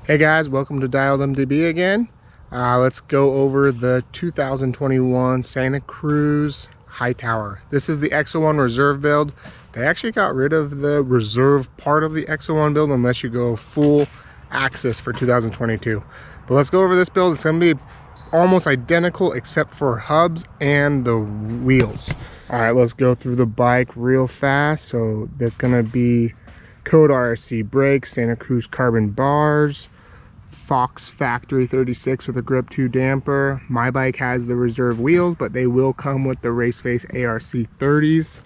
Hey guys, welcome to Dialed MTB again. Let's go over the 2021 Santa Cruz Hightower. This is the XO1 reserve build. They actually got rid of the reserve part of the XO1 build unless you go full access for 2022. But let's go over this build. It's going to be almost identical except for hubs and the wheels. All right, let's go through the bike real fast. So that's going to be Code RSC brakes, Santa Cruz carbon bars, Fox Factory 36 with a Grip 2 damper. My bike has the reserve wheels, but they will come with the Raceface ARC 30s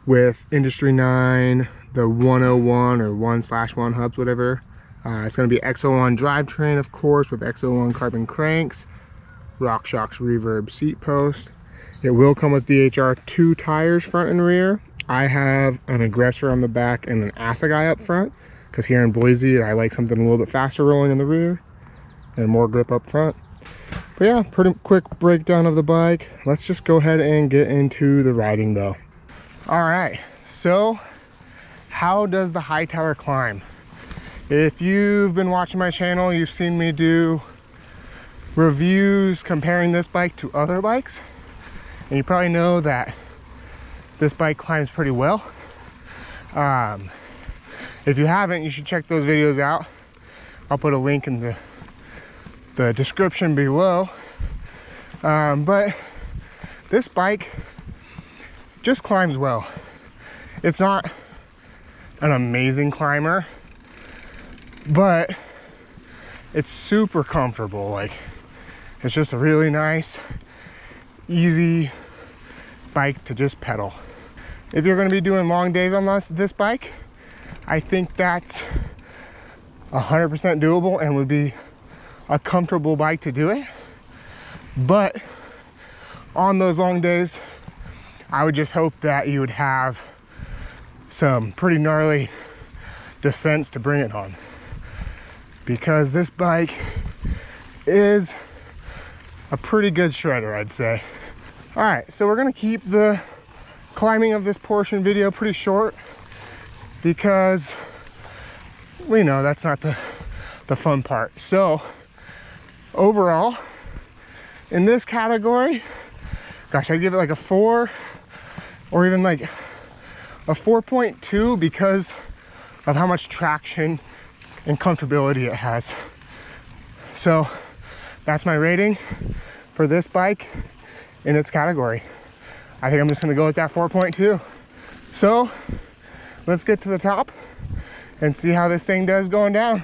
with Industry 9, the 101 or 1/1 hubs, whatever. It's going to be XO1 drivetrain, of course, with XO1 carbon cranks, RockShox reverb seat post. It will come with DHR 2 tires front and rear. I have an aggressor on the back and an Assegai up front, because here in Boise I like something a little bit faster rolling in the rear and more grip up front. But yeah, pretty quick breakdown of the bike. Let's just go ahead and get into the riding though. All right, so how does the Hightower climb? If you've been watching my channel, you've seen me do reviews comparing this bike to other bikes, and you probably know that this bike climbs pretty well. If you haven't, you should check those videos out. I'll put a link in the description below. But this bike just climbs well. It's not an amazing climber, but it's super comfortable. Like, it's just a really nice, easy bike to just pedal. If you're going to be doing long days on this bike, I think that's 100% doable and would be a comfortable bike to do it. But on those long days, I would just hope that you would have some pretty gnarly descents to bring it on, because this bike is a pretty good shredder, I'd say. All right, so we're gonna keep the climbing of this portion video pretty short, because we know that's not the fun part. So overall, in this category, gosh, I'd give it like a 4 or even like a 4.2 because of how much traction and comfortability it has. So that's my rating for this bike in its category. I think I'm just gonna go with that 4.2. So let's get to the top and see how this thing does going down.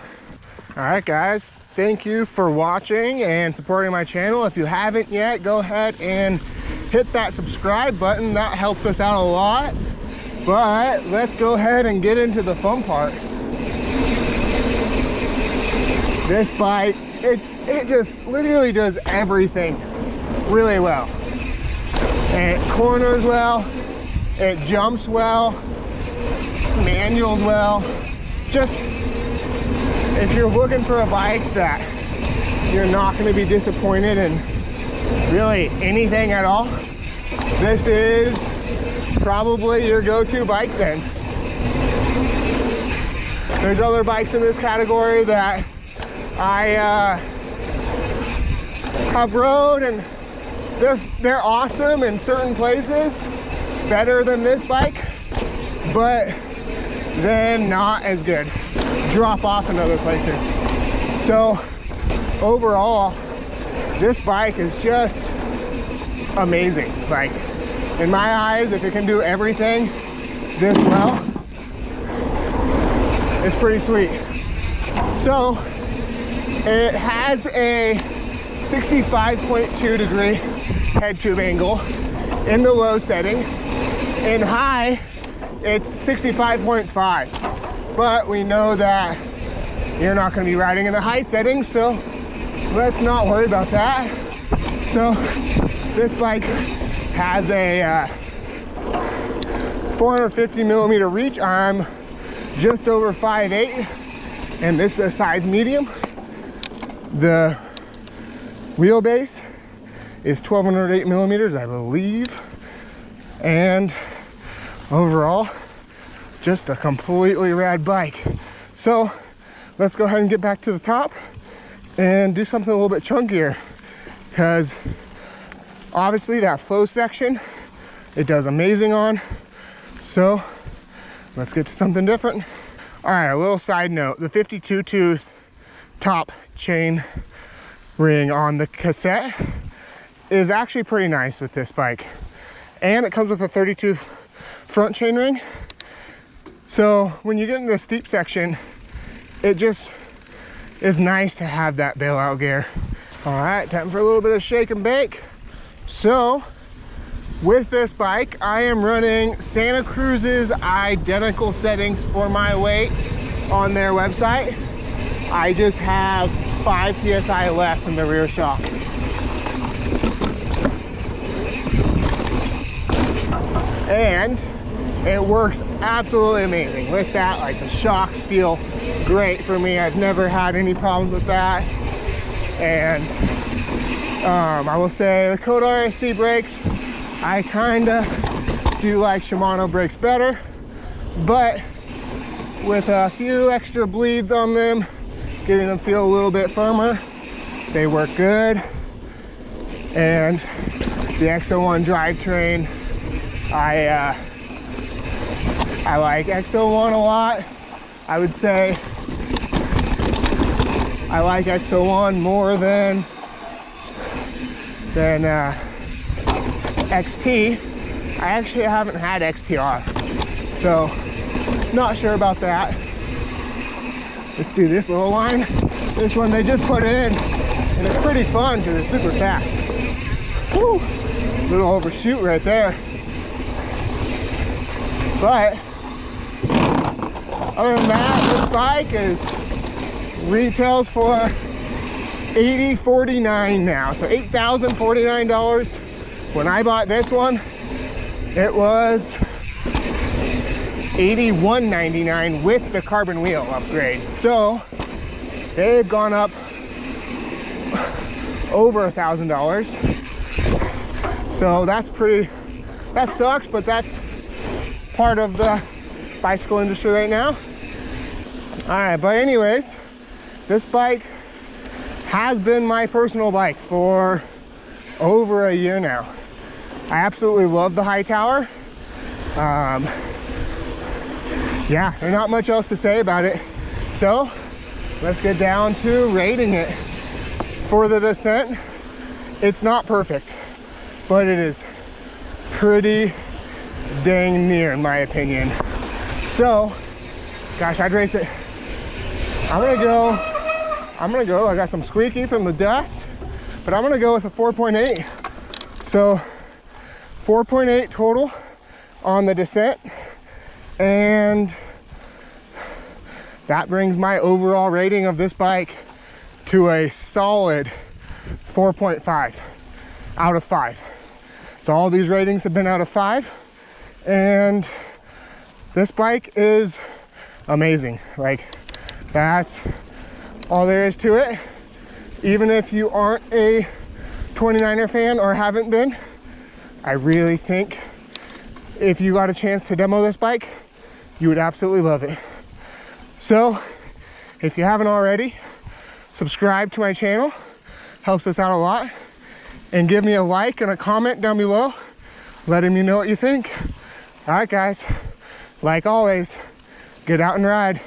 All right, guys, thank you for watching and supporting my channel. If you haven't yet, go ahead and hit that subscribe button. That helps us out a lot. But let's go ahead and get into the fun part. This bike, it just literally does everything really well. It corners well, it jumps well, manuals well. Just, if you're looking for a bike that you're not going to be disappointed in really anything at all, this is probably your go-to bike then. There's other bikes in this category that I have rode, and they're awesome in certain places, better than this bike, but then not as good, drop off in other places. So overall, this bike is just amazing. Like, in my eyes, if it can do everything this well, it's pretty sweet. So it has a 65.2 degree head tube angle in the low setting. In high, it's 65.5, but we know that you're not going to be riding in the high settings, so let's not worry about that. So this bike has a 450 millimeter reach. I'm just over 5'8", and this is a size medium. The wheelbase is 1208 millimeters, I believe, and overall, just a completely rad bike. So let's go ahead and get back to the top and do something a little bit chunkier, because obviously that flow section, it does amazing on. So let's get to something different. All right, a little side note, the 52 tooth top chain ring on the cassette is actually pretty nice with this bike. And it comes with a 30 tooth front chain ring. So when you get into the steep section, it just is nice to have that bailout gear. All right, time for a little bit of shake and bake. So with this bike, I am running Santa Cruz's identical settings for my weight on their website. I just have 5 PSI less in the rear shock. And it works absolutely amazing. With that, like, the shocks feel great for me. I've never had any problems with that. And I will say the Code RSC brakes, I kinda do like Shimano brakes better, but with a few extra bleeds on them, getting them feel a little bit firmer, they work good. And the X01 drivetrain, I like X01 a lot. I would say I like X01 more than XT. I actually haven't had XTR, so not sure about that. Let's do this little line. This one they just put in, and it's pretty fun because it's super fast. Woo! Little overshoot right there. But other than that, this bike retails for $80.49 now, so $8,049. When I bought this one, it was $81.99 with the carbon wheel upgrade. So they've gone up over $1,000. So that's pretty, that sucks, but that's part of the bicycle industry right now. All right, but anyways, this bike has been my personal bike for over a year now. I absolutely love the Hightower. Yeah, there's not much else to say about it. So let's get down to rating it. For the Descent, it's not perfect, but it is pretty dang near, in my opinion. So, gosh, I'd race it. I'm gonna go, I got some squeaky from the dust, but I'm gonna go with a 4.8. So 4.8 total on the Descent, and that brings my overall rating of this bike to a solid 4.5 out of 5. So all these ratings have been out of 5, and this bike is amazing. Like, that's all there is to it. Even if you aren't a 29er fan or haven't been, I really think if you got a chance to demo this bike, you would absolutely love it. So if you haven't already, subscribe to my channel, helps us out a lot, and give me a like and a comment down below letting me know what you think. All right, guys, like always, get out and ride.